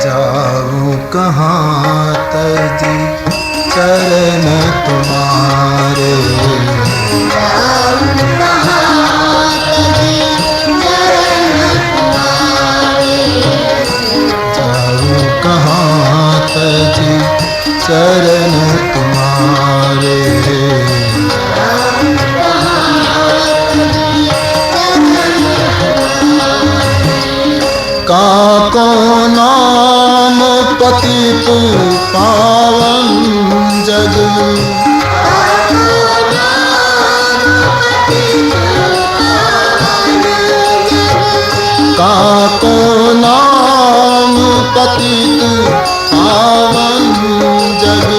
जाऊं कहाँ तजी चरण तुम्हारे, जाऊं कहाँ तजी चरण तुम्हारे, जाऊं कहाँ तजी चरण तुम्हारे, काको नाम पतित पावन जग, काको नाम पतित पावन जग,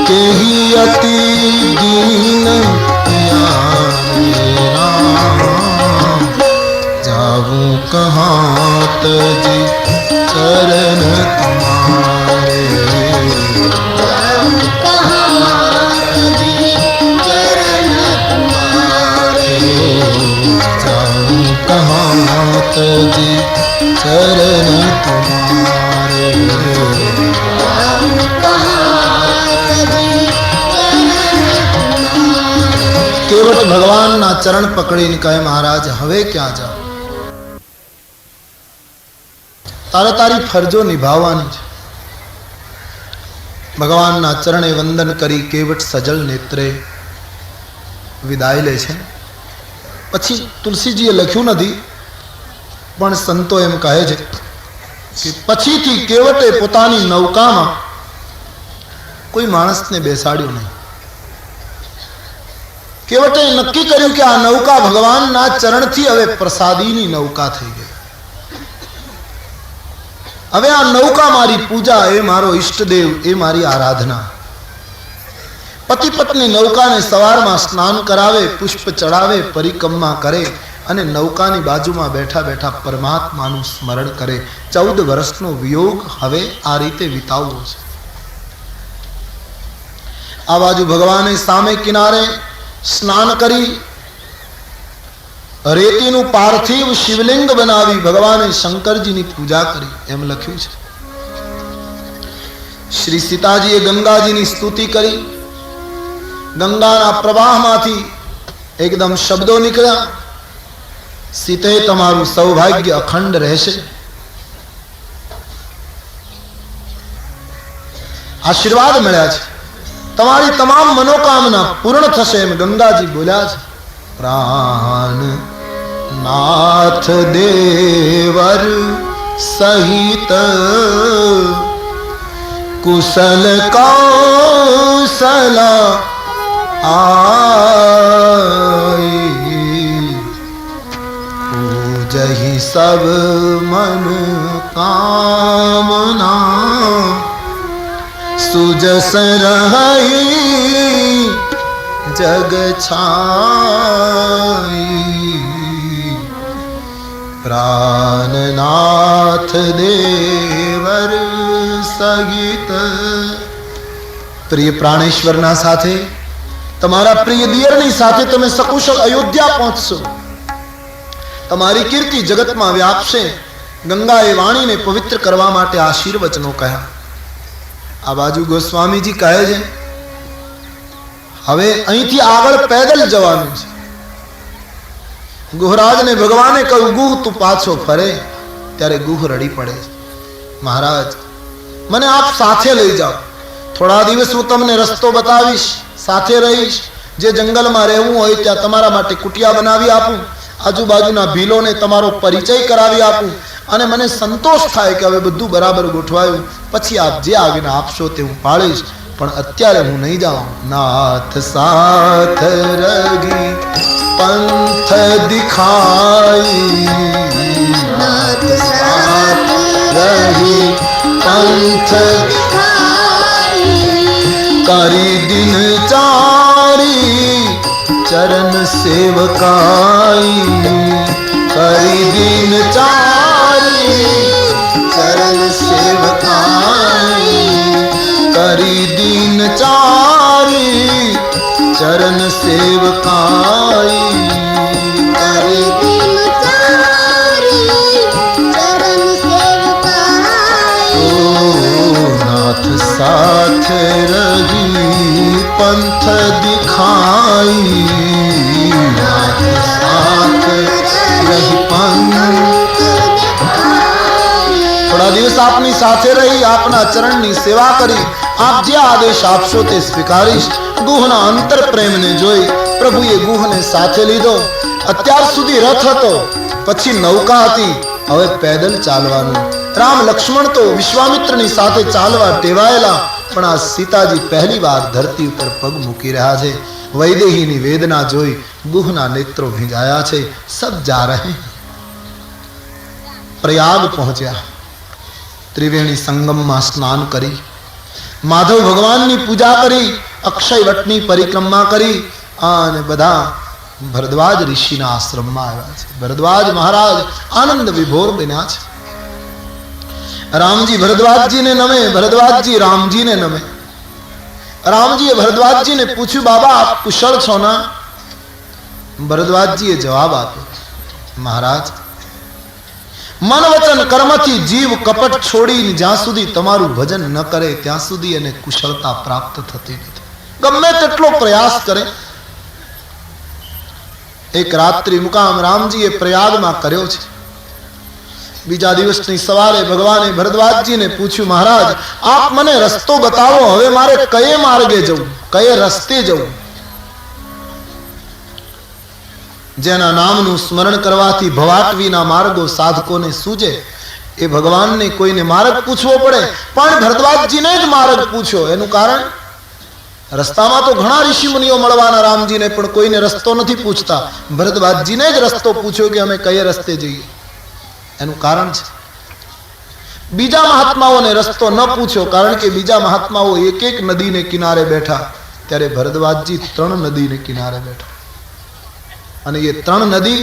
केहि अति दीन मेरा, जाऊं कहाँ तजी चरण तुम्हारे, जाऊं कहाँ तजी चरण तुम्हारे, जाऊं कहाँ तजी चरण तुम्हारे, जाऊं कहाँ तजी चरण तुम्हारे। केवट भगवान ना चरण पकड़ी कहे महाराज हवे क्या जाओ, तारे तारी फरजो निभावવાની છે। ભગવાનના ચરણે વંદન કરી કેવટ સજલ નેત્રે વિદાય લે છે। પછી તુલસીજીએ લખ્યું નથી પણ સંતો એમ કહે છે કે પછીથી કેવટે પોતાની નૌકામાં કોઈ માણસને બેસાડ્યો નહીં। કેવટે નક્કી કર્યું કે આ નૌકા ભગવાનના ચરણથી હવે પ્રસાદીની નૌકા થઈ ગઈ। હવે આ નૌકા મારી પૂજા, એ મારો ઈષ્ટદેવ, એ મારી આરાધના। પતિ પત્ની નૌકાને સવારમાં સ્નાન કરાવે, પુષ્પ ચડાવે, પરિક્રમા કરે અને નૌકાની બાજુમાં બેઠા બેઠા પરમાત્માનું સ્મરણ કરે। 14 વર્ષનો વિયોગ હવે આ રીતે વિતાવવો છે। આ બાજુ ભગવાને સામે કિનારે સ્નાન કરી રેતીનું પાર્થિવ શિવલિંગ બનાવી ભગવાને શંકરજીની પૂજા કરી એમ લખ્યું છે। શ્રી સીતાજીએ ગંગાજીની સ્તુતિ કરી। ગંગાના પ્રવાહમાંથી એકદમ શબ્દો નીકળ્યા, સીતે તમારું સૌભાગ્ય અખંડ રહેશે, આશીર્વાદ મળ્યા છે, તમારી તમામ મનોકામના પૂર્ણ થશે એમ ગંગાજી બોલ્યા છે। प्राण नाथ देवर सहित कुशल कौशल आई, पूजहि सब मन कामना, सुजस रही जग छाई, प्राणनाथ देवर सहित। प्रिय प्राणेश्वरना साथे, तमारा प्रिय दियरनी साथे तमे सकुशल अयोध्या पहुंचशो, तमारी कीर्ति जगत में व्यापशे। गंगाए वाणी ने पवित्र करवा माटे आशीर्वचनो कह्या। आ बाजू गोस्वामीजी कहे छे હવે અહીંથી આગળ પેદલ જવાનું છે। ગુહરાજને ભગવાને કહ્યું ગુહ તું પાછો ફરે, ત્યારે ગુહ રડી પડે, મહારાજ મને આપ સાથે લઈ જાઓ, થોડા દિવસ હું તમને રસ્તો બતાવીશ, સાથે રહીશ, જે જંગલમાં રહેવું હોય ત્યાં તમારા માટે કુટિયા બનાવી આપું, આજુબાજુના ભીલોને તમારો પરિચય કરાવી આપું અને મને સંતોષ થાય કે હવે બધું બરાબર ગોઠવાયું, પછી આપ જે આજ્ઞા આપશો તે હું પાળીશ, પણ અત્યારે હું નહીં જાઉં। નાથ સાથ રગી पंथ दिखाई, नाथ साथ रही पंथ दिखाई, करी दिन चारी चरण सेवकाई, करी दिन चारी चरण सेवकाई, करी दिन चारी चरण सेवकाई। पंथ दिखाई नाथ साथ रही पंथ थोड़ा दिवस आपनी साथे रही आपना चरणनी सेवा करी आप जे आदेश आपशो ते स्वीकारीश गुहना अंतर प्रेम ने જોઈ પ્રભુએ ગુહને સાથે લીધો અત્યાર સુધી રથ હતો પછી નૌકા હતી હવે પેદલ ચાલવાનું રામ લક્ષ્મણ તો વિશ્વામિત્રની સાથે ચાલવા ટેવાયેલા પણ આ સીતાજી પહેલી વાર ધરતી ઉપર પગ મૂકી રહ્યા છે વૈદેહીની વેદના જોઈ ગુહના નેત્રો ભીંજાયા છે સબ જા રહે પ્રયાગ પહોંચ્યા ત્રિવેણી સંગમમાં સ્નાન કરી માધવ ભગવાનની પૂજા કરી અક્ષય વટની પરિક્રમા કરી અને બધા ભરદ્વાજ ઋષિના આશ્રમમાં આવ્યા છે ભરદ્વાજ મહારાજ આનંદ વિભોર બન્યા છે રામજી ભરદ્વાજજીને નમે ભરદ્વાજજી રામજીને નમે રામજીએ ભરદ્વાજજીને પૂછ્યું બાબા આપ કુશળ છો ના ભરદ્વાજજીએ જવાબ આપ્યો મહારાજ મન વચન કર્મથી જીવ કપટ છોડીને જ્યાં સુધી તમારું ભજન ન કરે ત્યાં સુધી એને કુશળતા પ્રાપ્ત થતી નથી ગમે તેટલો પ્રયાસ કરે એક રાત્રિ મુકામ રામજીએ પ્રયાગમાં કર્યો છે બીજા દિવસની સવારે ભગવાને ભરદ્વાજજીને પૂછ્યું મહારાજ આપ મને રસ્તો બતાવો હવે મારે કયે માર્ગે જવું કયે રસ્તે જવું જેના નામનું સ્મરણ કરવાથી ભવાટવીના માર્ગો સાધકોને સૂજે એ ભગવાનને કોઈને માર્ગ પૂછવો પડે પણ ભરદ્વાજજીને જ માર્ગ પૂછ્યો એનું કારણ રસ્તામાં તો ઘણા ઋષિ મુનિઓ મળવાના રામજીને પણ કોઈને રસ્તો નથી પૂછતા ભરદ્વાજજીને જ રસ્તો પૂછ્યો કે અમે કયે રસ્તે જઈએ એનું કારણ છે બીજા મહાત્માઓને રસ્તો ન પૂછ્યો કારણ કે બીજા મહાત્માઓ એક એક નદીને કિનારે બેઠા ત્યારે ભરદ્વાજજી 3 નદીને કિનારે બેઠા અને એ 3 નદી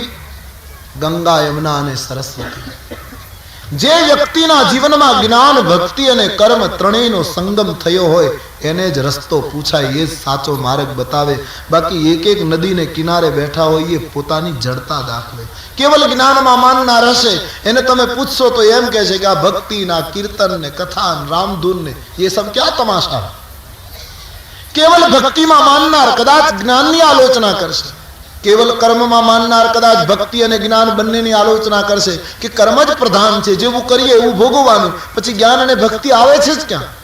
ગંગા યમુના અને સરસ્વતી જે વ્યક્તિના જીવનમાં જ્ઞાન ભક્તિ અને કર્મ ત્રણેયનો સંગમ થયો હોય એને જ રસ્તો પૂછાય એ જ સાચો માર્ગ બતાવે બાકી એક એક નદીને કિનારે બેઠા હોય એ પોતાની જડતા દાખવે કેવલ જ્ઞાનમાં માનનાર હશે એને તમે પૂછશો તો એમ કહે છે કે આ ભક્તિના કીર્તન ને કથા રામધૂન ને એ સબ ક્યાં તમાશા કેવલ ભક્તિમાં માનનાર કદાચ જ્ઞાનની આલોચના કરશે કેવલ કર્મમાં માનનાર કદાચ ભક્તિ અને જ્ઞાન બંનેની આલોચના કરશે કે કર્મ જ પ્રધાન છે જેવું કરીએ એવું ભોગવવાનું પછી જ્ઞાન અને ભક્તિ આવે છે જ ક્યાં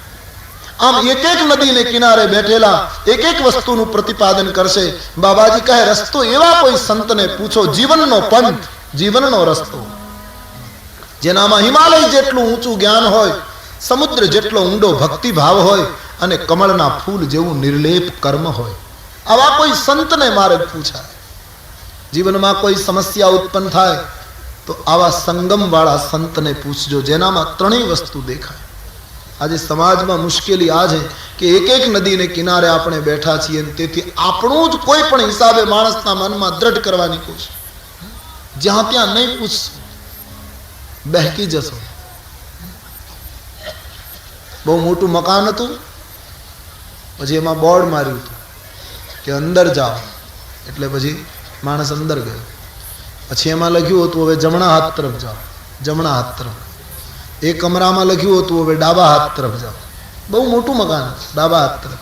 આમ એક એક નદીને કિનારે બેઠેલા એક એક વસ્તુનું પ્રતિપાદન કરશે બાબાજી કહે રસ્તો એવા કોઈ સંતને પૂછો જીવનનો પંથ જીવનનો રસ્તો જેનામાં હિમાલય જેટલું ઊંચું જ્ઞાન હોય સમુદ્ર જેટલો ઊંડો ભક્તિ ભાવ હોય અને કમળના ફૂલ જેવું નિર્લેપ કર્મ હોય આવા કોઈ સંતને માર્ગ પૂછાય જીવનમાં કોઈ સમસ્યા ઉત્પન્ન થાય તો આવા સંગમ વાળા સંતને પૂછજો જેનામાં ત્રણેય વસ્તુ દેખાય આજે સમાજમાં મુશ્કેલી આ છે કે એક એક નદીને કિનારે આપણે બેઠા છીએ તેથી આપણું જ કોઈ પણ હિસાબે માણસના મનમાં દ્રઢ કરવાની કોશિશ જ્યાં ત્યાં નહીં પૂછશો બહેકી જશો બહુ મોટું મકાન હતું પછી એમાં બોર્ડ માર્યું હતું કે અંદર જાઓ એટલે પછી માણસ અંદર ગયો પછી એમાં લખ્યું હતું હવે જમણા હાથ તરફ જાઓ જમણા હાથ તરફ એ કમરામાં લખ્યું હતું હવે ડાબા હાથ તરફ જાઓ બહુ મોટું મકાન ડાબા હાથ તરફ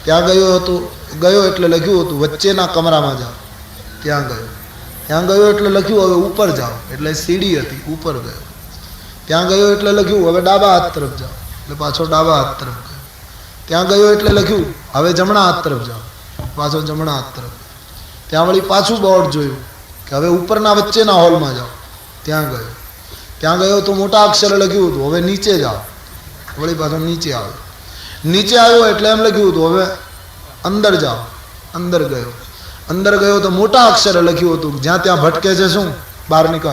ત્યાં ગયો એટલે લખ્યું હતું વચ્ચેના કમરામાં જાઓ ત્યાં ગયો એટલે લખ્યું હવે ઉપર જાઓ એટલે સીડી હતી ઉપર ગયો ત્યાં ગયો એટલે લખ્યું હવે ડાબા હાથ તરફ જાઓ એટલે પાછો ડાબા હાથ તરફ ગયો ત્યાં ગયો એટલે લખ્યું હવે જમણા હાથ તરફ જાઓ પાછો જમણા હાથ તરફ ત્યાં વળી પાછું બોર્ડ જોયું કે હવે ઉપરના વચ્ચેના હોલમાં જાઓ ત્યાં ગયો તો મોટા અક્ષરે લખ્યું હતું હવે નીચે જાઓ વળી પાછો નીચે આવ્યો એટલે એમ લખ્યું હતું હવે અંદર જાઓ અંદર ગયો તો મોટા અક્ષરે લખ્યું હતું જ્યાં ત્યાં ભટકે છે શું બહાર નીકળ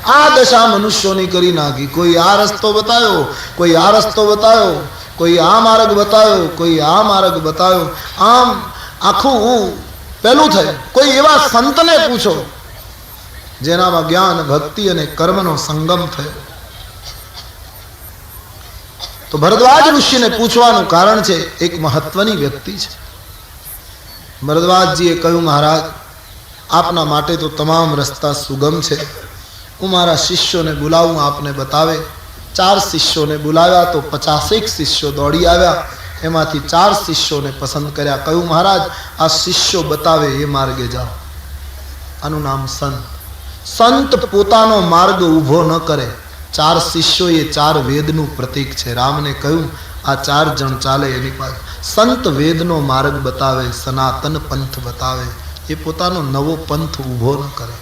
આ દશા મનુષ્યોની કરી નાખી કોઈ આ રસ્તો બતાવ્યો કોઈ આ રસ્તો બતાવ્યો કોઈ આ માર્ગ બતાવ્યો કોઈ આ માર્ગ બતાવ્યો આમ આખું પેલું થયું કોઈ એવા સંતને પૂછો જેનામાં જ્ઞાન ભક્તિ અને કર્મનો સંગમ થયો તો ભરદ્વાજ ઋષિને પૂછવાનું કારણ છે એક મહત્વની વ્યક્તિ છે ભરદ્વાજજીએ કહ્યું મહારાજ આપના માટે તો તમામ રસ્તા સુગમ છે હું મારા શિષ્યોને બોલાવું આપને બતાવે 4 શિષ્યોને બોલાવ્યા તો 50 શિષ્યો દોડી આવ્યા એમાંથી 4 શિષ્યોને પસંદ કર્યા. કહ્યું મહારાજ આ શિષ્યો બતાવે એ માર્ગે જાઓ. આનું નામ સંત. સંત પોતાનો માર્ગ ઊભો ન કરે. 4 શિષ્યો એ 4 વેદનું પ્રતીક છે. રામને કહ્યું આ 4 જણ ચાલે એની પાસે. સંત વેદનો માર્ગ બતાવે, સનાતન પંથ બતાવે, એ પોતાનો નવો પંથ ઊભો ન કરે.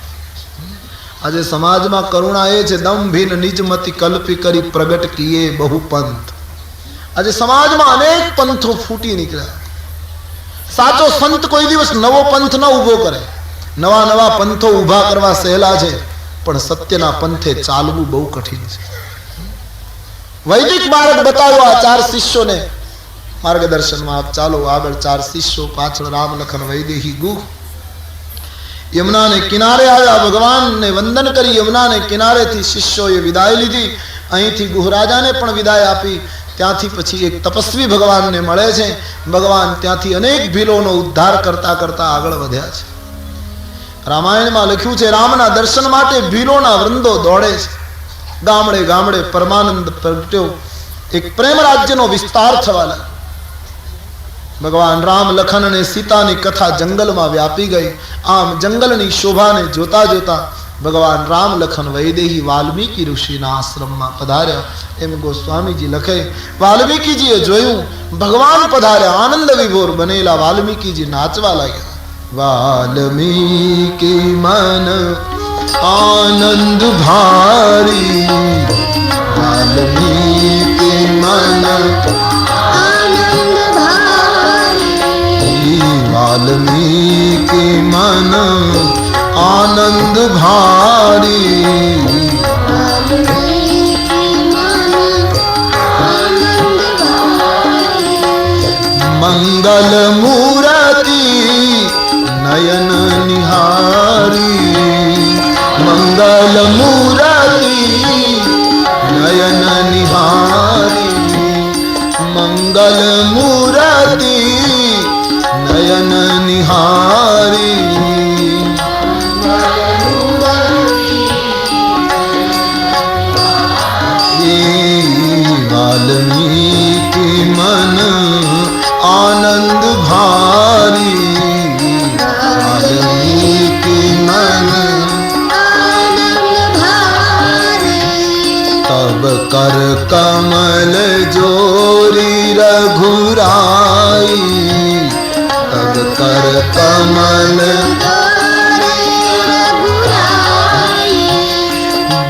આજે સમાજમાં કરુણા એ છે દંભીન નિજમતિ કલ્પી કરી પ્રગટ કીએ બહુ પંથ. આજે સમાજમાં અનેક પંથો ફૂટી નીકળ્યા. સાચો સંત કોઈ દિવસ નવો પંથ ન ઊભો કરે. નવા નવા પંથો ઊભા કરવા સહેલા છે, પણ સત્યના પંથે ચાલવું બહુ કઠિન છે. વૈદિક માર્ગ બતાવ્યો આ 4 શિષ્યોને માર્ગદર્શનમાં. આપ ચાલો આગળ 4 શિષ્યો, પાછળ રામ લખન વૈદેહી ગુહ. યમુનાને કિનારે આવ્યા, ભગવાનને વંદન કરી યમુનાને કિનારેથી શિષ્યોએ વિદાય લીધી. અહીંથી ગુહરાજાને પણ વિદાય આપી. ત્યાંથી પછી એક તપસ્વી ભગવાનને મળે છે. ભગવાન ત્યાંથી અનેક ભીલોનો ઉદ્ધાર કરતા કરતા આગળ વધ્યા છે. રામાયણમાં લખ્યું છે રામના દર્શન માટે ભીલોના વૃંદો દોડે છે. ગામડે ગામડે પરમાનંદ પ્રગટ્યો. એક પ્રેમ રાજ્યનો વિસ્તાર થવા લાગ્યો. ભગવાન રામ લખન અને સીતાની કથા જંગલમાં વ્યાપી ગઈ. આમ જંગલની શોભાને જોતા જોતા ભગવાન રામ લખન વૈદેહી વાલ્મીકી ઋષિના આશ્રમમાં પધાર્યા. એમ ગોસ્વામીજી લખે વાલ્મીકીજીએ જોયું ભગવાન પધાર્યા. આનંદ વિભોર બનેલા વાલ્મીકીજી નાચવા લાગ્યા. વાલ્મીકી મન આનંદ ભારી, વાલ્મીકી મન वाल्मीकि मन आनंद भारी, मंगल मूर्ति नयन निहारी, मंगल मूर्ति नयन निहारी, मंगल मूर्ति नयन निहारी, वाल्मीकि मन आनंद भारी, वाल्मीकि मन तब कर कमल जोरी रघुराई, तब कर कमल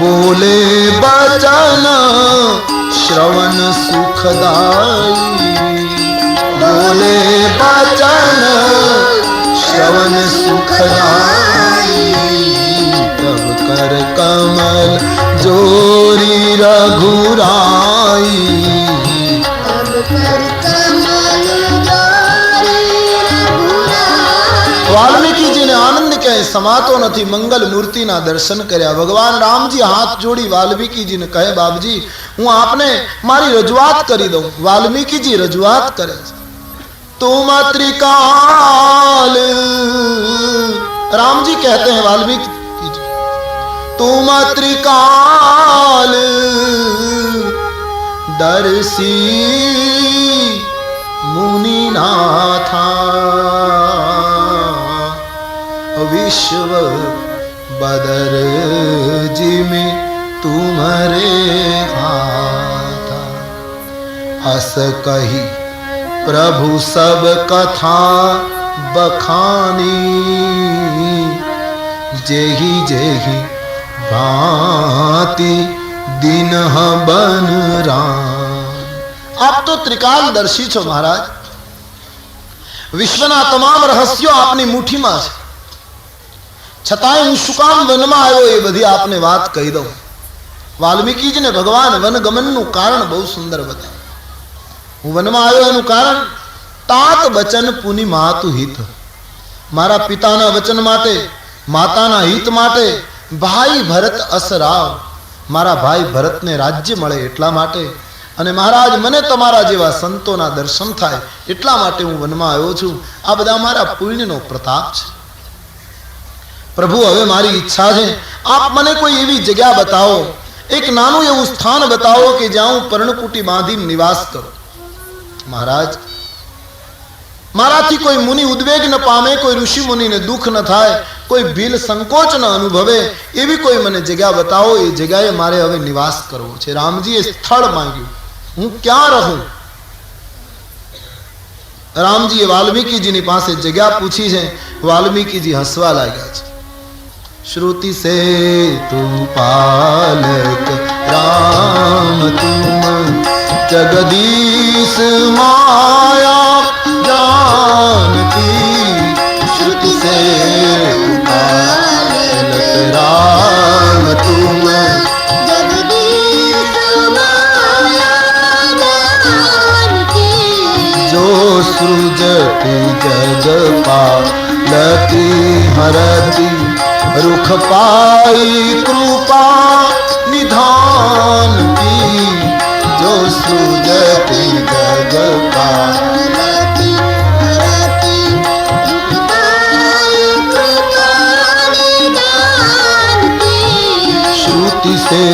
बोले बचन श्रवण सुखदाई, बोले बचन श्रवण सुखदाई, तब कर कमल जोरी रघुराई, तब कर कमल વાલ્મીકીજીને આનંદ ક્યાંય સમાતો નથી. મંગલ મૂર્તિના દર્શન કર્યા. ભગવાન રામજી હાથ જોડી વાલ્મીકીજીને કહે બાપજી હું આપને મારી રજૂઆત કરી દઉં. વાલ્મીકીજી રજૂઆત કરે છે. તુમ ત્રિકાલ, राम जी कहते हैं वाल्मीकि जी, तुम त्रिकाल दर्शी मुनिनाथा, विश्व बदर जी में तुम्हारे हाथा, अस कही प्रभु सब कथा बखानी, जेहि जेहि भांति दिन बन राम। आप तो त्रिकालदर्शी छो महाराज, विश्वना तमाम रहस्यो आपनी मुठीमां छे, छतांय हूँ शुं काम वનમાં આવ્યો એ બધી આપને વાત કહી દઉં। વાલ્મીકીજીને ભગવાન વનગમનનું કારણ બહુ સુંદર બતાવ્યું। હું વનમાં આવ્યો એનું કારણ तात वचन पुनि मातु हित, मारा पिताना वचन माटे माताना हित माटे भाई भरत असराव, मारा भाई भरत ने राज्य मळे एटला माटे, अने महाराज मने तमारा जेवा संतोना दर्शन थाय एटला माटे हूँ वनमा आव्यो छुं। आ बधा मारा पुण्यनो प्रताप छे। प्रभु हवे मारी इच्छा छे आप मने कोई एवी जग्या बताओ, एक नानुं एवुं स्थान बताओ कि ज्यां हूँ पर्णकुटी बांधी निवास करूं। महाराज माराथी कोई मुनि उद्वेग न पामे, कोई ऋषि मुनि ने दुख न थाय, कोई भील संकोच न अनुभवे, एवी कोई मने जगह बताओ, ये जगह मारे हवे निवास करवो छे। रामजीए स्थળ માંગ્યું, હું ક્યાં રહું? રામજીએ વાલ્મીકીજીની પાસે જગ્યા પૂછી છે। વાલ્મીકીજી હસવા લાગ્યા છે। श्रुति से तू पालक राम तुम, जगदीश माया जानती। श्रुति से तू पालक राम तुम, जगदीश माया जानती। जो सृजति जग पालकी हरती, रुख पाई कृपा निधान की। जो सृजति जग पालकी हरती, रुख पाई कृपा निधान की। श्रुति से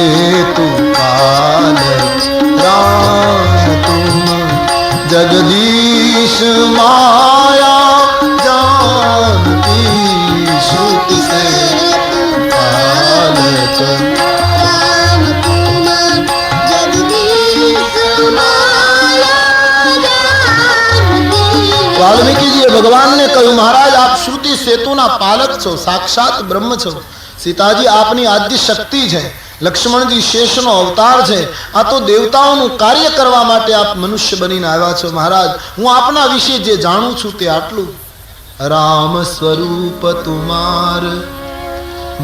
तू पालक राम तुम, जगदीश माया जानती। श्रुति से पालक राम तुम, जगदीश माया जानती। वाल्मीकि जी भगवान ने कह્યું महाराज आप श्रुति सेतुना पालक छो, साक्षात ब्रह्म छो। सीताजी आपनी आद्य शक्ति है, लक्ष्मणजी शेषनो अवतार है। आ तो देवताओं कार्य करवा माटे आप मनुष्य बनीने आव्या छो। महाराज हूँ आपना विषे जे जाणु छूं ते आटलू। राम स्वरूप तुमार,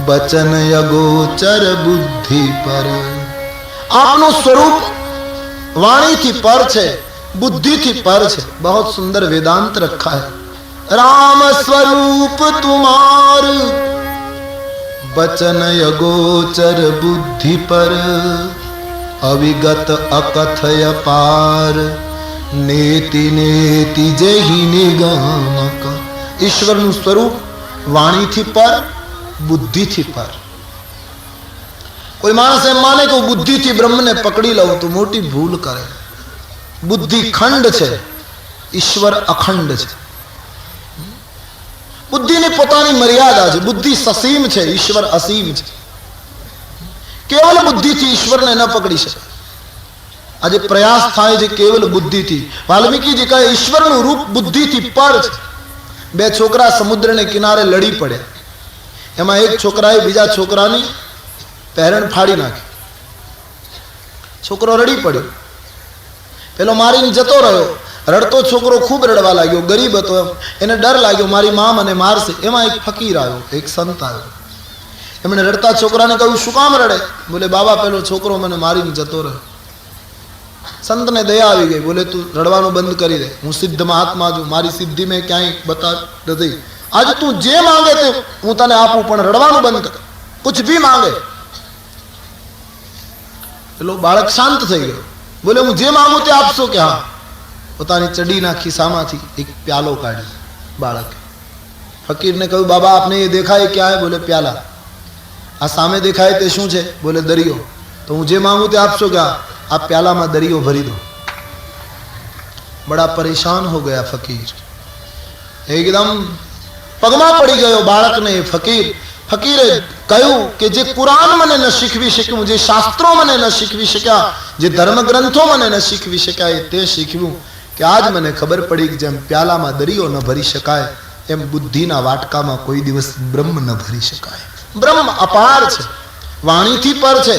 बचन अगोचर बुद्धि पर। आपनो स्वरूप वाणी थी पर छे, बुद्धि थी पर छे। बहुत सुंदर वेदांत रखा है। राम स्वरूप तुमार, बचन अगोचर बुद्धि पर। अविगत अकथय पार, नेति नेति जेहि निगमक। ईश्वर नु स्वरूप वाणी थी पर, बुद्धि थी पर। कोई मानस एम माने कि बुद्धि थी ब्रह्म ने पकड़ी लो तो मोटी भूल करे। बुद्धि खंड छे, ईश्वर अखंड छे। बुद्धि ने पोतानी मर्यादा छे। बुद्धि ससीम छे, ईश्वर असीम छे। केवल बुद्धि थी ईश्वर ने न पकड़ी सके। आज प्रयास थाय छे केवल बुद्धि थी। वाल्मीकि जी कहे ईश्वर नु रूप बुद्धि थी पर छे। बे छोकरा समुद्र ने किनारे लड़ी पड़े। एमां एक छोकराए बीजा छोकरानी પહેરણ ફાડી નાખી। છોકરો રડી પડ્યો। પેલો મારીને જતો રહ્યો। રડતો છોકરો ખૂબ રડવા લાગ્યો। ગરીબ હતો, એને ડર લાગ્યો મારી મા મને મારશે। એમાં એક ફકીર આવ્યો, એક સંત આવ્યો। એમણે રડતા છોકરાને કહ્યું શું કામ રડે? બોલે બાબા પેલો છોકરો મને મારીને જતો રહ્યો। સંતને દયા આવી ગઈ। બોલે તું રડવાનું બંધ કરી દે, હું સિદ્ધ મહાત્મા છું, મારી સિદ્ધિ મેં ક્યાંય બતા નથી। आज तू जे मांगे ते हूँ तने आपू, पण रड़वानुं बंद कर, कुछ भी मांगे। पेलो बाळक शांत थई गयो। बोले हूँ जे मांगू ते आपशो के? हाँ। पोतानी चडीना खिस्सामांथी एक प्यालो काढी बाळक। फकीर ने कहूं बाबा आपने ये देखा है क्या है? बोले प्याला। आ सामे देखा है ते शुं छे? बोले दरियो। तो हूँ जे मांगू ते आपशो क्या? आप प्याला में दरियो भरी दो। बड़ा परेशान हो गया फकीर, एकदम पगमा पड़ी गयो बाळक ने। फकीरे कहूं कि जे कुरान मने न शीखवी शक्यूं, जे शास्त्रों मने न शीखवी शक्या, जे धर्म ग्रंथों मने न शीखवी शक्या, ते शीखव्युं कि आज मने खबर पड़ी कि जेम प्याला में दरियो न भरी शकाय एम बुद्धिना वाटका में कोई दिवस ब्रह्म न भरी शकाय। ब्रह्म अपार छे, वाणी थी पर छे,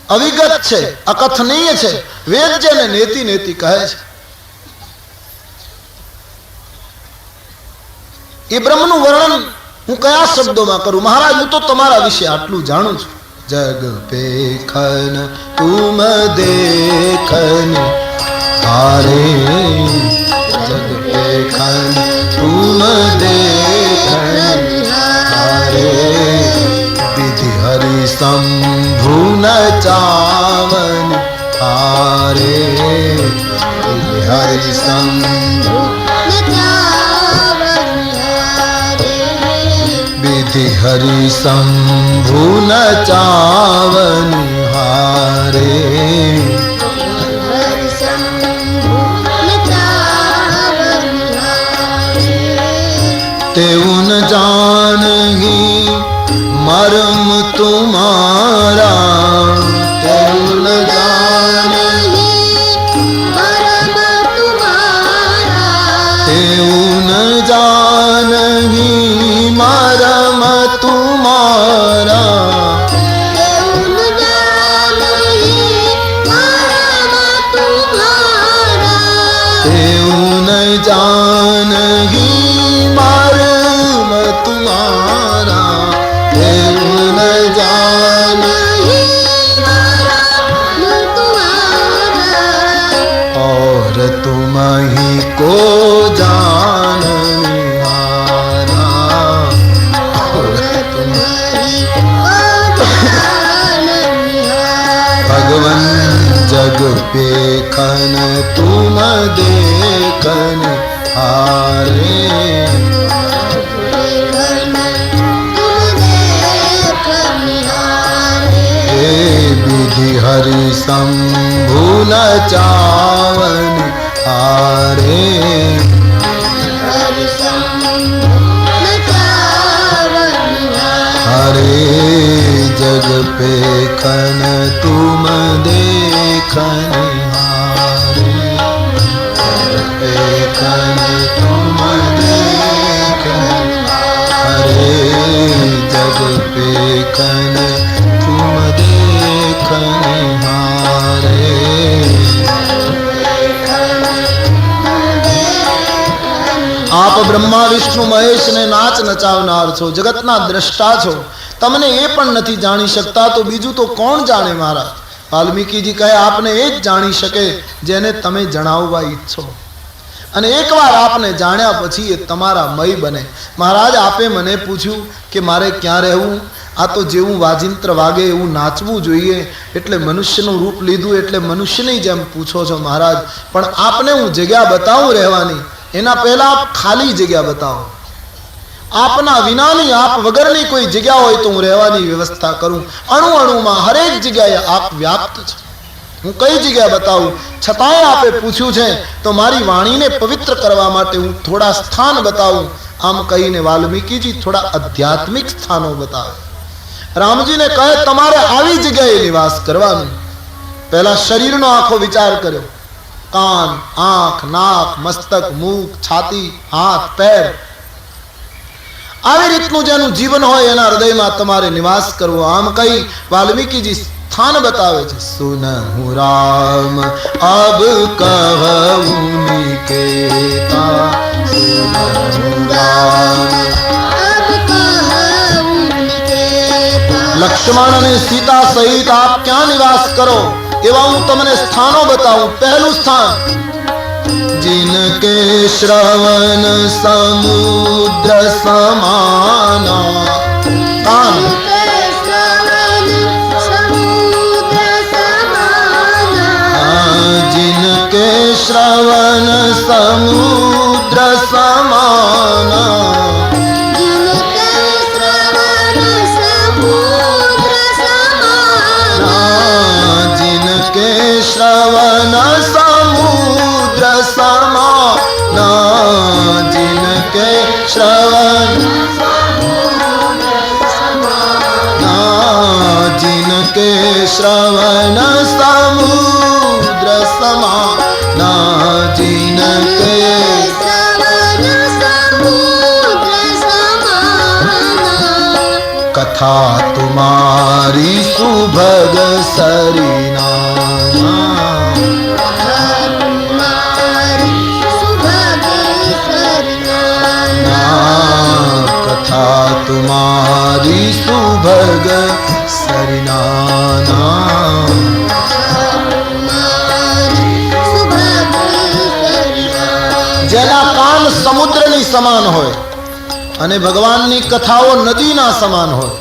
अविगत छे, अकथनीय छे। वेद जेने नेति नेति कहे छे। ये ब्रह्म नु वर्णन हूँ कया शब्दों में करूं? महाराज हूँ तो तमारा विषय आटलू जाणु छुं। जग पेखन तुम देखन हारे, जग पेखन तुम देखन हारे। विधि हरि शंभु न चावन हारे, विधि हरि शंभु हरि शंभु न चावन हारे। हरि शंभु न तेऊ न जानही मर्म तुम्हारा, तेऊ न जानही परम तुम्हारा, तेऊ न जानही मर्म तुम्हारा, तेउन जानही परम तुम्हारा, तेऊ न जानही मर्म तुम्हारा, तेऊ न जानही परम तुम्हारा, और तुम ही को जाननिहारा, और तुम भगवन जग पेखन तुम देखन हारे, हे विधि हरि शंभु न चावन हारे, हरे जग पेखन तुम देखन हारे, जग पेखन तुम देखन, हरे जग पेखन तुम देखन हारे। आप ब्रह्मा विष्णु महेश ने नाच नचावनार छो, जगतना દ્રષ્ટા છો, તમને એ પણ નથી જાણી શકતા તો બીજું તો કોણ જાણે મહારાજ? વાલ્મીકીજી કહે આપને એ જ જાણી શકે જેને તમે જણાવવા ઈચ્છો, અને એકવાર આપને જાણ્યા પછી એ તમારા મય બને. મહારાજ આપે મને પૂછ્યું કે મારે ક્યાં રહેવું, આ તો જેવું વાજિંત્ર વાગે એવું નાચવું જોઈએ, એટલે મનુષ્યનું રૂપ લીધું એટલે મનુષ્યની જેમ પૂછો છો મહારાજ, પણ આપને હું જગ્યા બતાવું રહેવાની, એના પહેલા આપ ખાલી જગ્યા બતાવો. આપના વિનાની આપ વગરની કોઈ જગ્યા હોય તો હું રહેવાની વ્યવસ્થા કરું. અણુ અણુમાં હરેક જગ્યાએ આપ વ્યાપ્ત છો, હું કઈ જગ્યા બતાવું? છતાંય આપે પૂછ્યું છે તો મારી વાણીને પવિત્ર કરવા માટે હું થોડા સ્થાન બતાવું. આમ કહીને વાલ્મીકીજી થોડા આધ્યાત્મિક સ્થાનો બતાવે. રામજીને કહે તમારે આવી જગ્યાએ નિવાસ કરવાનું. પહેલા શરીરનો આખો વિચાર કર્યો, કાન, આંખ, નાક, મસ્તક, મુખ, છાતી, હાથ, પેર, આવી રીતનું જેનું જીવન હોય એના હૃદયમાં તમારે નિવાસ કરવો. આમ કહી વાલ્મીકીજી સ્થાન બતાવે છે. સુનહુ રામ અબ કહું નિકેતા, સુનહુ રામ લક્ષ્મણ અને સીતા સહિત આપ ક્યાં નિવાસ કરો એવા હું તમને સ્થાનો બતાવું. પહેલું સ્થાન, जिनके श्रवण समुद्र समाना, कान, जिनके श्रवण समुद्र समाना, जिनके श्रवण समुद्र समाना, जिनके श्रवण, जिनके श्रवण समुद्र समाना, जिनके कथा तुम्हारी सुभग सरिना, कथा तुम्हारी सुभग सरिनाना, જેના કાન સમુદ્રની સમાન હોય અને ભગવાનની કથાઓ નદીના સમાન હોય.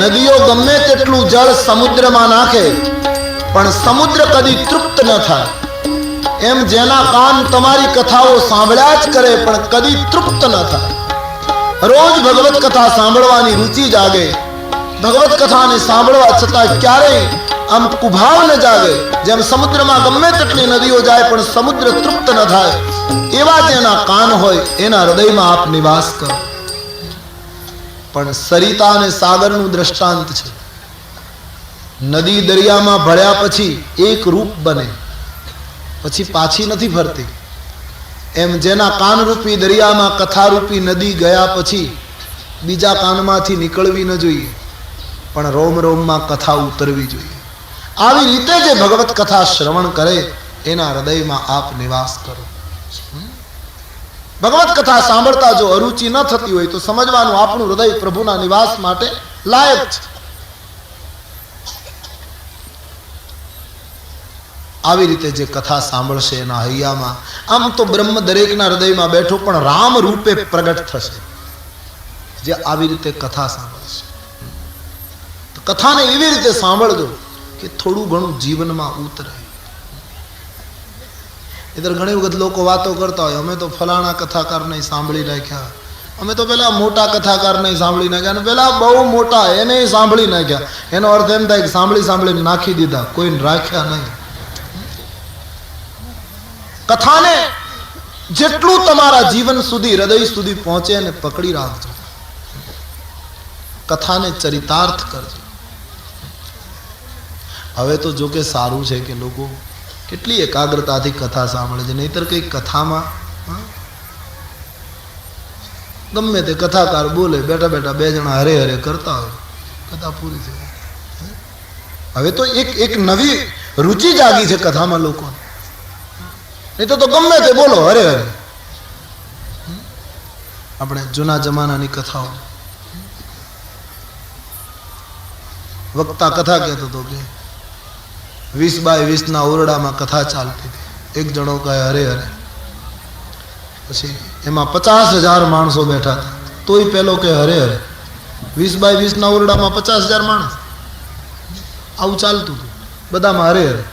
નદીઓ ગમે તેટલું જળ સમુદ્રમાં નાખે પણ સમુદ્ર કદી તૃપ્ત ન થાય. એમ જેના કાન તમારી કથાઓ સાંભળ્યા જ કરે પણ કદી તૃપ્ત ન થાય. રોજ ભગવત કથા સાંભળવાની રુચિ જાગે, ભગવત કથાને સાંભળવા છતાં ક્યારેય આમ કુભાવ ન જાગે. જેમ સમુદ્રમાં ગમે તેટલી નદીઓ જાય પણ સમુદ્ર તૃપ્ત ન થાય, એવા જેના કાન હોય એના હૃદયમાં આપ નિવાસ કરો. પણ સરિતા અને સાગરનું દ્રષ્ટાંત છે. નદી દરિયામાં ભળ્યા પછી એક રૂપ બને, પછી પાછી નથી ફરતી. એમ જેના કાનરૂપી દરિયામાં કથારૂપી નદી ગયા પછી બીજા કાનમાંથી નીકળવી ન જોઈએ, પણ રોમ રોમમાં કથા ઉતરવી જોઈએ. આવી રીતે જે ભગવત કથા શ્રવણ કરે એના હૃદયમાં આપ નિવાસ કરો. ભગવત કથા સાંભળતા જો અરુચિ ન થતી હોય તો સમજવાનું આપણું હૃદય પ્રભુના નિવાસ માટે લાયક છે. આવી રીતે જે કથા સાંભળશે એના હૈયામાં આમ તો બ્રહ્મ દરેકના હૃદયમાં બેઠો પણ રામ રૂપે પ્રગટ થશે જે આવી રીતે કથા સાંભળશે. તો કથાને એવી રીતે સાંભળજો કે થોડું ઘણું જીવનમાં ઉતરે. ઇધર ઘણી વખત લોકો વાતો કરતા હોય, અમે તો ફલાણા કથાકાર નહીં સાંભળી નાખ્યા, અમે તો પેલા મોટા કથાકાર નહીં સાંભળી નાખ્યા, અને પેલા બહુ મોટા એને સાંભળી નાખ્યા. એનો અર્થ એમ થાય કે સાંભળી સાંભળીને નાખી દીધા, કોઈને રાખ્યા નહીં. કથાને જેટલું તમારા જીવન સુધી હૃદય સુધી પહોંચે અને પકડી રાખજો. કથાને ચરિતાર્થ કરજો. હવે તો જો કે સારું છે કે લોકો કેટલી એકાગ્રતાથી કથા સાંભળે છે, નહીતર કઈ કથામાં ગમે તે કથાકાર બોલે, બેઠા બેઠા બે જણા હરે હરે કરતા હોય, કથા પૂરી થઈ. હવે તો એક નવી રુચિ જાગી છે કથામાં લોકો. નહીં તો ગમે તે બોલો હરે હરે. આપણે જૂના જમાનાની કથાઓ, વક્તા કથા કહેતો હતો કે 20 બાય 20 ના ઓરડામાં કથા ચાલતી હતી. એક જણો કહે હરે હરે, પછી એમાં 50,000 માણસો બેઠા હતા, તોય પેલો કે હરે હરે. 20 બાય 20 ના ઓરડામાં 50,000 માણસ, આવું ચાલતું હતું, બધામાં હરે હરે.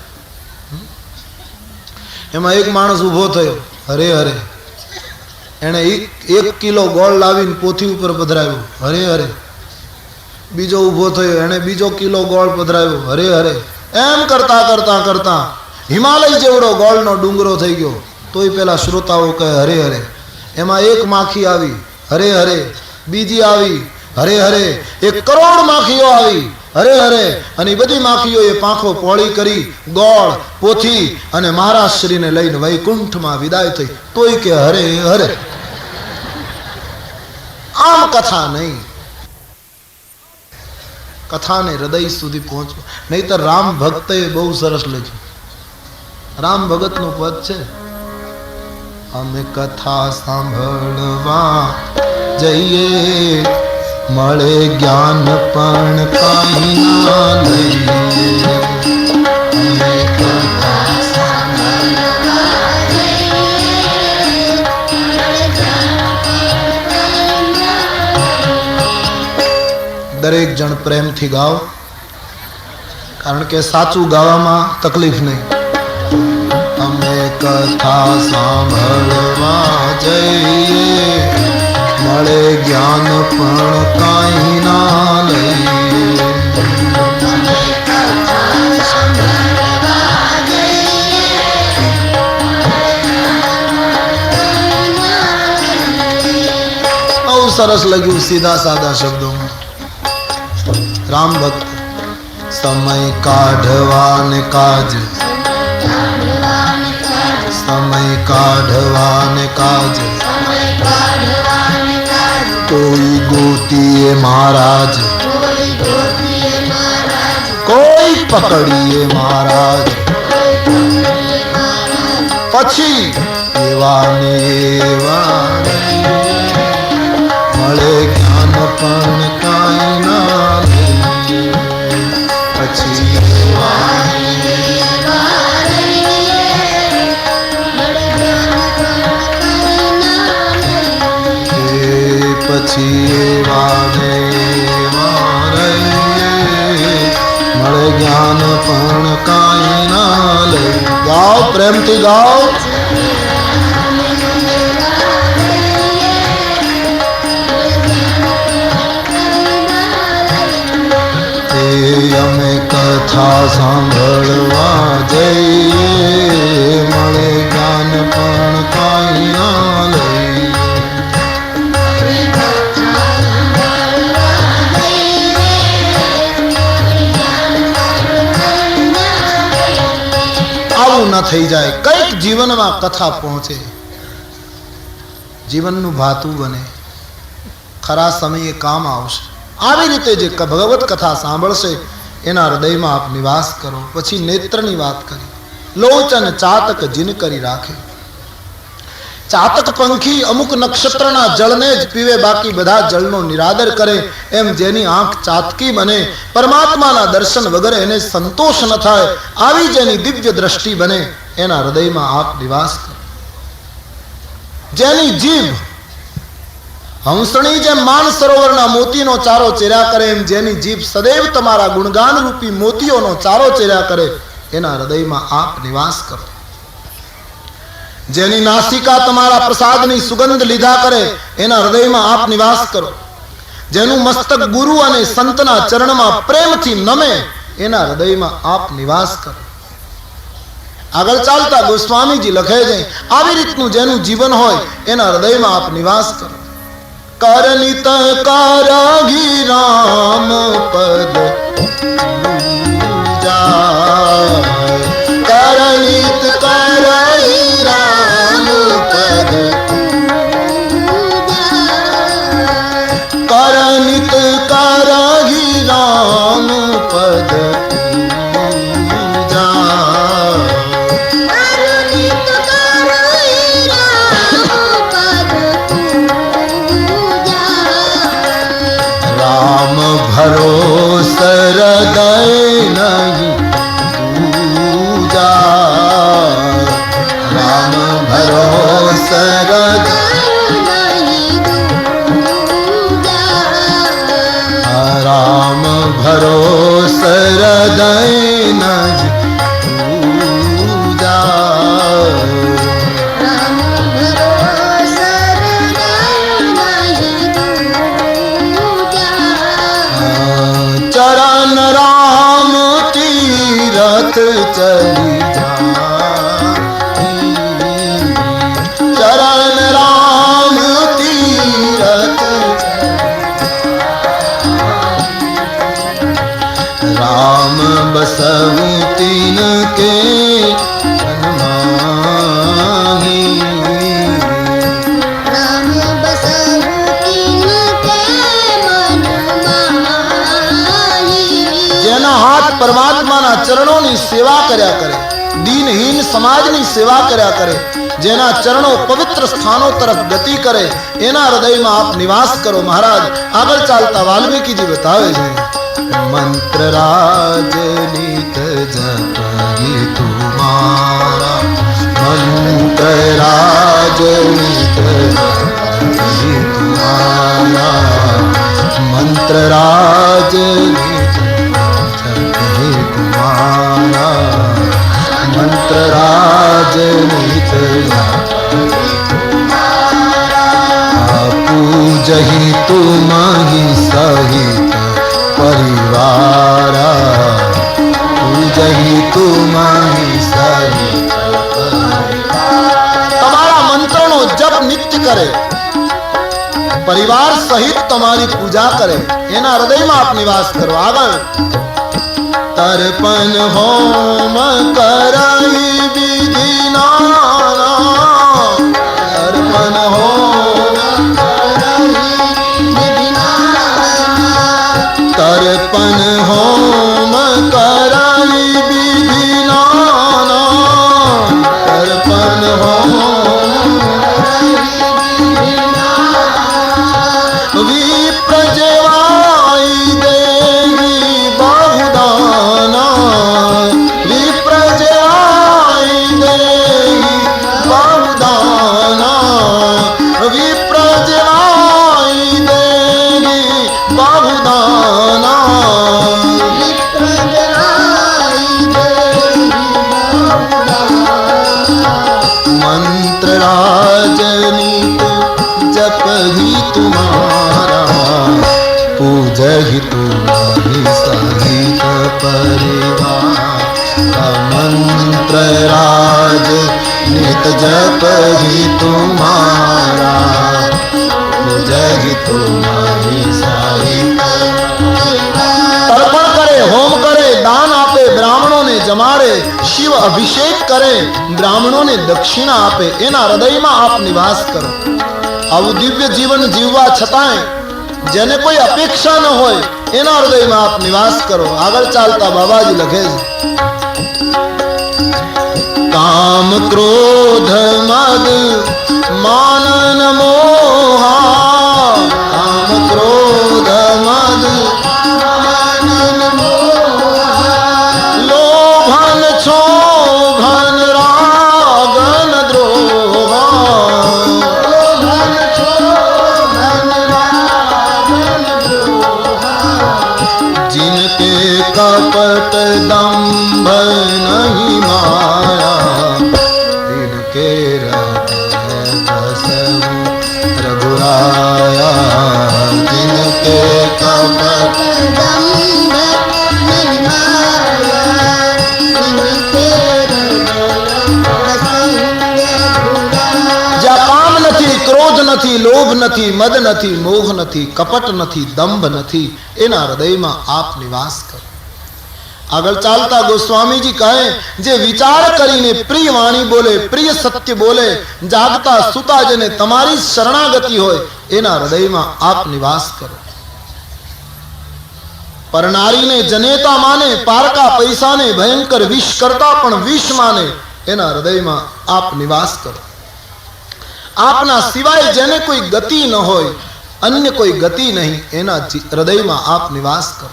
એમાં એક માણસ ઉભો થયો, હરે હરે. એને 1 કિલો ગોળ લાવીને પોથી ઉપર પધરાવ્યો, હરે હરે. બીજો ઉભો થયો, એને બીજો કિલો ગોળ પધરાવ્યો, હરે હરે. એમ કરતા કરતા કરતા હિમાલય જેવડો ગોળનો ડુંગરો થઈ ગયો, તોય પેલા શ્રોતાઓ કહે હરે હરે. એમાં એક માખી આવી, હરે હરે. બીજી આવી, હરે હરે. 1 કરોડ માખીઓ આવી, હરે હરે. અને બધી માખીઓએ પાંખો પોળી કરી ગોળ પોથી અને મહારાજ શ્રીને લઈને વૈકુંઠમાં વિદાય થઈ, તોય કે હરે હરે. આમ કથા નહીં. કથાને હૃદય સુધી પહોંચવું. નહીતર રામ ભક્તે બહુ સરસ લખ્યું. રામ ભગત નું પદ છે, અમે કથા સાંભળવા જઈએ, મળે જ્ઞાન પણ કાંઈ ના લઈએ. અમે કથા સાંભળવા જઈએ, દરેક જણ પ્રેમથી ગાઓ, કારણ કે સાચું ગાવામાં તકલીફ નહીં. અમે કથા સાંભળવા જઈએ, મળે જ્ઞાન પણ કાંઈ ના લઈએ. બહુ સરસ લગ્યું સીધા સાદા શબ્દોમાં. રામ ભક્ત સમય કાઢવાને કાજ, સમય કાઢવાને કાજ, કોઈ ગોતીએ મહારાજ, કોઈ પકડીએ મહારાજ. પછી એવા ને એવા મળે જ્ઞાન પણ કાંઈ ના લઈએ. પછી પછી એવા ને એવા રહીએ, મળે જ્ઞાન પણ કાંઈ ના લઈએ. ગાઓ, પ્રેમથી ગાઓ. અમે કથા સાંભળવા જઈએ, મળે જ્ઞાન પણ કાંઈ ન થઈ જાય, કંઈક જીવનમાં કથા પહોંચે, જીવનનું ભાતું બને, ખરા સમયે કામ આવશે. આવી રીતે જે ભગવત કથા સાંભળશે એના હૃદયમાં આપ નિવાસ કરો. પછી નેત્રની વાત કરી. લોચન ચાતક જીન કરી રાખે. ચાતક પંખી અમુક નક્ષત્રના જળને જ પીવે, બાકી બધા જળનો નિરાદર કરે. એમ જેની આંખ ચાતકી બને, પરમાત્માના દર્શન વગર એને સંતોષ ન થાય, આવી જેની દિવ્ય દ્રષ્ટિ બને એના હૃદયમાં આપ નિવાસ કરો. જેની જીભ હંસણી જેમ માન સરોવરના મોતીનો ચારો ચેર્યા કરે, એમ જેની જીભ સદૈવ તમારા ગુણગાન રૂપી મોતીઓનો ચારો ચેર્યા કરે એના હૃદયમાં આપ નિવાસ કરો. જેની નાસિકા તમારા પ્રસાદની સુગંધ લીધા કરે એના હૃદયમાં આપ નિવાસ કરો. જેનું મસ્તક ગુરુ અને સંતના ચરણમાં પ્રેમથી નમે એના હૃદયમાં આપ નિવાસ કરો. આગળ ચાલતા ગોસ્વામીજી લખે છે, આવી રીતનું જેનું જીવન હોય એના હૃદયમાં આપ નિવાસ કરો. કરનિત કારગી રામ પદ કરનિત કારગી રામ પદ કરનિત કારગી રામ પદ भरोस हृदय नहीं दूजा, राम भरोस हृदय नहीं दूजा, राम भरोस हृदय नहीं दूजा, राम भरोस चरण राम तीरथ चली जाई, चरण राम तीरथ राम बसहु तीन के माही, राम बसहु तीन के જેના હાથ પરમાત્માના ચરણોની સેવા કર્યા કરે, દીનહીન સમાજની સેવા કર્યા કરે, જેના ચરણો પવિત્ર સ્થાનો તરફ ગતિ કરે એના હૃદયમાં આપ નિવાસ કરો. મહારાજ આગળ ચાલતા વાલ્મીકીજી બતાવે છે, મંત્ર રાજ નીત જપી તુમારા, મંત્ર રાજ નીત જપી તુમારા, મંત્ર રાજ मंत्र राज नित पूजहि तुम ही सहित परिवारा, पूजहि तुम ही सहित તમારા મંત્રનો જપ નિત્ય કરે, પરિવાર સહિત તમારી પૂજા કરે એના હૃદયમાં આપ નિવાસ કરો. આગળ તર્પણ હોમ કરાઈ વિધિ નાના, તર્પણ હોમ કરાઈ વિધિ નાના, તર્પણ હોમ કરાઈ વિધિ નાના, તર્પણ હોમ વિપ્ર જેવાઈ દેવી બહુદાના, વિપ્ર જેવાઈ દેવી બહુદાના, વિપ્ર જેવાઈ દેવી બહુદાના, વિપ્ર જેવાઈ દેવી બહુદાના, મંત્ર રાજની जप ही तुम्हारा, पूजहि तुम्हारी सहित परिवार, मंत्र राज नित जप ही तुम्हारा, पूजहि तुम्हारी सहित. તર્પણ કરે, હોમ કરે, દાન આપે, બ્રાહ્મણોને જમાડે, જમાડે, શિવ અભિષેક કરે, બ્રાહ્મણોને દક્ષિણા આપે, એના હૃદયમાં આપ નિવાસ કરો. આવું દિવ્ય જીવન જીવવા છતાંય જેને કોઈ અપેક્ષા ન હોય એના હૃદયમાં આપ નિવાસ કરો. આગળ ચાલતા બાબાજી લખે છે, કામ ક્રોધ મદ માનન મોહા, કામ ક્રોધ મદ માનન મોહા, લોભન છોભન રાગન દ્રોહા, લોભન છોભન રાગન દ્રોહા, जिनके कपट दंभ नहीं माया, जिनके हृदय बसहु रघुराया, जिनके कपट दंभ नहीं माया, जिनके જ્યાં કામ નથી, ક્રોધ નથી, લોભ નથી, મદ નથી, મોહ નથી, કપટ નથી, દંભ નથી, એના હૃદયમાં આપ નિવાસ કરો. આગળ ચાલતા ગોસ્વામીજી કહે, જે વિચાર કરીને પ્રિય વાણી બોલે, પ્રિય સત્ય બોલે, જાગતા સુતા જેને તમારી શરણાગતિ હોય એના હૃદયમાં આપ નિવાસ કરો. પરનારીને જનેતા માને, પારકા પૈસાને ભયંકર વિષ કરતા પણ વિષ માને, એના હૃદયમાં આપ નિવાસ કરો. આપના સિવાય જેને કોઈ ગતિ ન હોય, અન્ય કોઈ ગતિ નહીં, એના હૃદયમાં આપ નિવાસ કરો.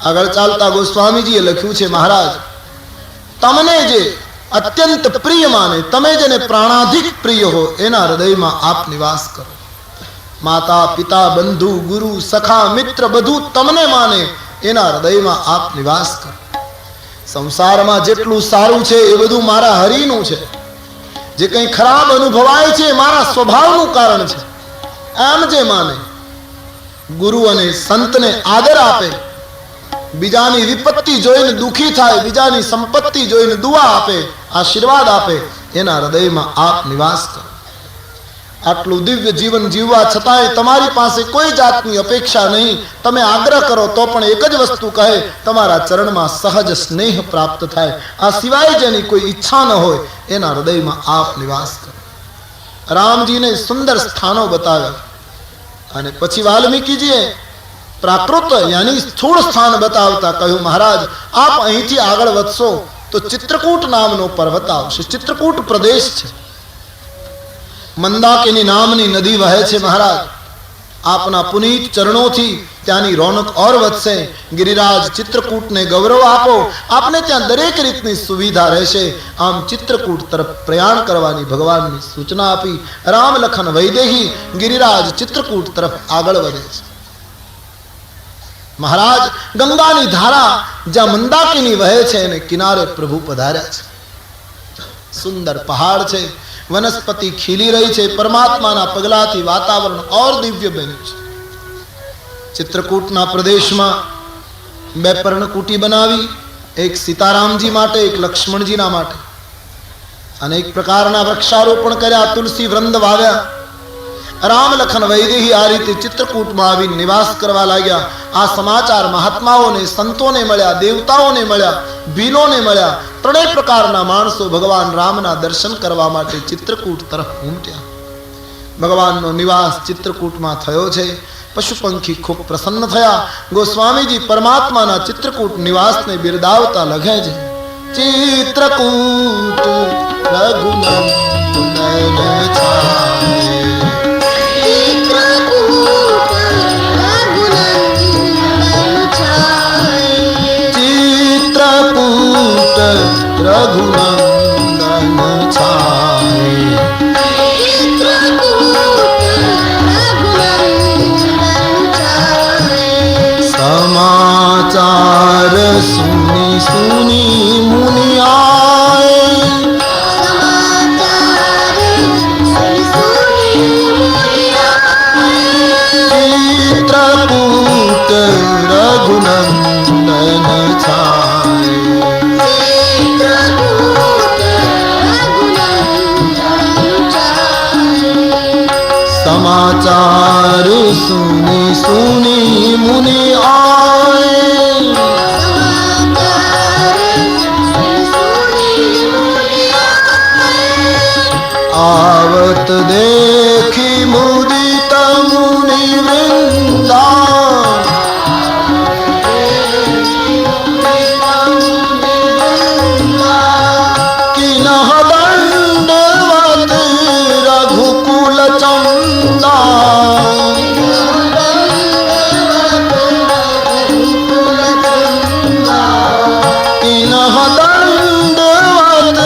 આગળ ચાલતા ગોસ્વામીજીએ લખ્યું છે, મહારાજ તમને જે અત્યંત પ્રિય માને, તમે જેને પ્રાણાધિક પ્રિય હો એના હૃદયમાં આપ નિવાસ કરો. માતા પિતા બંધુ ગુરુ સખા મિત્ર બધું તમને માને એના હૃદયમાં આપ નિવાસ કરો. સંસારમાં જેટલું સારું છે એ બધું મારા હરિનું છે, જે કંઈ ખરાબ અનુભવાય છે એ મારા સ્વભાવનું કારણ છે, આમ જે માને, ગુરુ અને સંતને આદર આપે, બીજાની વિપત્તિ જોઈને દુખી થાય, બીજાની સંપત્તિ જોઈને દુઆ આપે, આશીર્વાદ આપે, એના હૃદયમાં આપ નિવાસ કરો. આટલું દિવ્ય જીવન જીવવા છતાંય તમારી પાસે કોઈ જાતની અપેક્ષા નહીં, તમે આગ્રહ કરો તો પણ એક જ વસ્તુ કહે, તમારા ચરણમાં સહજ સ્નેહ પ્રાપ્ત થાય, આ સિવાય જેની કોઈ ઈચ્છા ન હોય એના હૃદયમાં આપ નિવાસ કરો. રામજીને સુંદર સ્થાનો બતાવ્યા અને પછી વાલ્મીકીજીએ પ્રાકૃત યાની સ્થૂળ સ્થાન બતાવતા કહ્યું, મહારાજ આપ અહીંથી આગળ વધશો તો ચિત્રકૂટ નામનો પર્વત આવશે. ચિત્રકૂટ પ્રદેશ છે, મંદાकिनी નામની નદી વહે છે. મહારાજ આપના પુનીત ચરણોથી ત્યાંની રોનક ઓર વધશે. ગિરિરાજ ચિત્રકૂટને ગૌરવ આપો, આપને ત્યાં દરેક રીતની સુવિધા રહેશે. આમ ચિત્રકૂટ તરફ પ્રયાણ કરવાની ભગવાનની સૂચના આપી. રામ લખન વૈદેહી ગિરિરાજ ચિત્રકૂટ તરફ આગળ વધે છે. મહારાજ ગંગાની ધારા જ્યાં મંદાकिनी વહે છે એને કિનારે પ્રભુ પધાર્યા છે. સુંદર પહાડ છે, વનસ્પતિ ખીલી રહી છે, પરમાત્માના પગલાથી વાતાવરણ ઓર દિવ્ય બન્યું છે. ચિત્રકૂટના પ્રદેશમાં બે પર્ણકુટી બનાવી, એક સીતારામજી માટે, એક લક્ષ્મણજીના માટે. અનેક પ્રકારના વૃક્ષારોપણ કર્યા, તુલસી વૃંદ વાવ્યા. રામ લખન વૈદેહી આ રીતે ચિત્રકૂટમાં આવીને નિવાસ કરવા લાગ્યા. આ સમાચાર મહાત્માઓને, સંતોને મળ્યા, દેવતાઓને મળ્યા, ભીલોને મળ્યા. ત્રણેય પ્રકારના માણસો ભગવાન રામના દર્શન કરવા માટે ચિત્રકૂટ તરફ ઉમટ્યા. ભગવાનનો નિવાસ ચિત્રકૂટમાં થયો છે. પશુ પંખી ખૂબ પ્રસન્ન થયા. ગોસ્વામીજી પરમાત્માના ચિત્રકૂટ નિવાસને બિરદાવતા લખે છે, ચિત્રકૂટ રઘુનંદન છાય, चित्रकूट रघुनंदन छाये, समाचार सुनी सुनी मुनि आए, चित्रकूट रघुनंदन छाये, समाचार सुनी सुनी मुनि आए, देखी मुदित मुनि वृंदा किनह दंडवत रघुकुल चंदा किनह दंडवत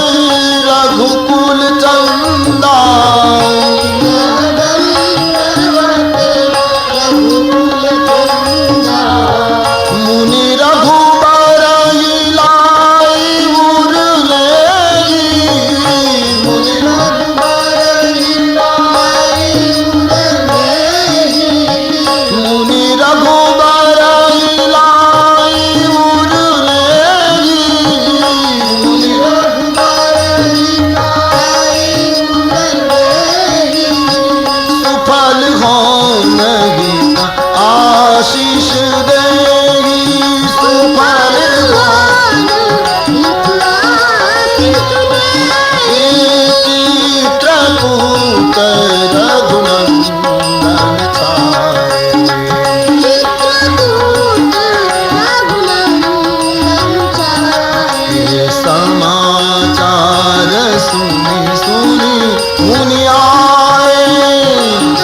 रघुकुल चंदा मुनि रघुबर लाई उरले मुनि मुनि रघुबर लाई उरले सुफल हो नहीं आशीष देगी सुफल हो चित्रकूट रघुनंदन छाए ये समाचार सुनी सुनी मुनि आए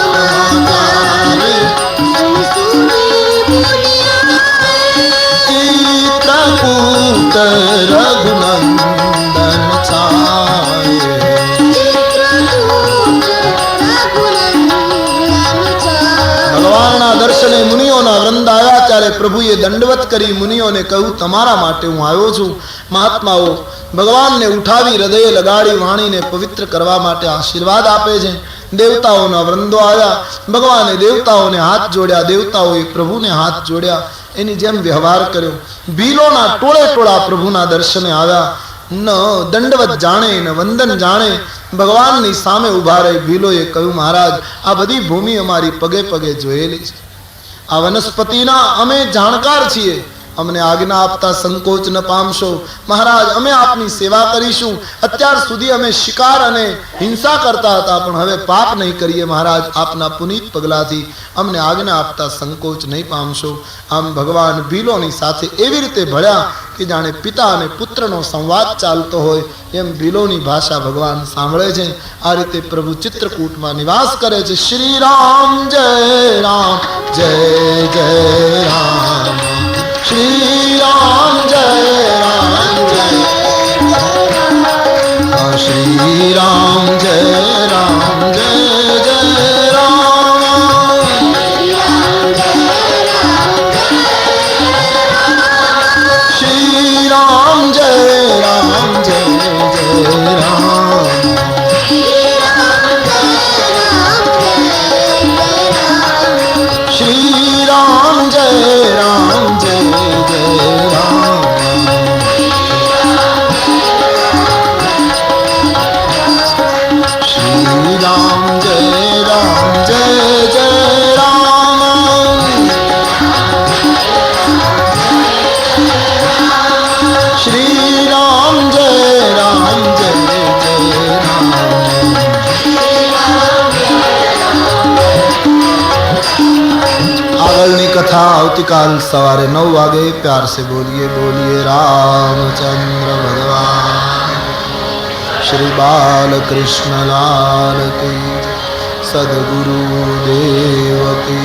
समाचार चित्रकूट रघुनंदन छाए ભગવાનના દર્શને મુનિઓના વૃંદ આવ્યા ત્યારે પ્રભુએ દંડવત કરી મુનિઓને કહ્યું તમારા માટે હું આવ્યો છું મહાત્માઓ ભગવાનને ઉઠાવી હૃદયે લગાડી વાણીને પવિત્ર કરવા માટે આશીર્વાદ આપે છે દેવતાઓના વૃંદો આવ્યા ભગવાને દેવતાઓને હાથ જોડ્યા દેવતાઓએ પ્રભુને હાથ જોડ્યા એની જેમ વ્યવહાર કર્યો ભીલોના ટોળે ટોળા પ્રભુના દર્શને આવ્યા ન દંડવત જાણે ન વંદન જાણે ભગવાનની સામે ઉભા રહી ભીલોએ કહ્યું મહારાજ આ બધી ભૂમિ અમારી પગે પગે જોયેલી છે આ વનસ્પતિના અમે જાણકાર છીએ અમને આજ્ઞા આપતા સંકોચ ન પામશો મહારાજ અમે આપની સેવા કરીશું અત્યાર સુધી અમે શિકાર અને હિંસા કરતા હતા પણ હવે પાપ નહીં કરીએ મહારાજ આપના પુનિત પગલાથી અમને આજ્ઞા આપતા સંકોચ નહીં પામશો આમ ભગવાન ભીલોની સાથે એવી રીતે ભળ્યા કે જાણે પિતા અને પુત્રનો સંવાદ ચાલતો હોય એમ ભીલોની ભાષા ભગવાન સાંભળે છે આ રીતે પ્રભુ ચિત્રકૂટમાં નિવાસ કરે છે શ્રી રામ જય રામ જય જય રામ श्री राम जय राम जय श्री राम जय राम जय जय राम श्री राम जय राम जय जय राम श्री राम जय राम जय कथा आवतीकाल सवारे 9 वागे प्यार से बोलिए बोलिए रामचंद्र भगवान श्री बाल कृष्ण लाल की सदगुरु देव की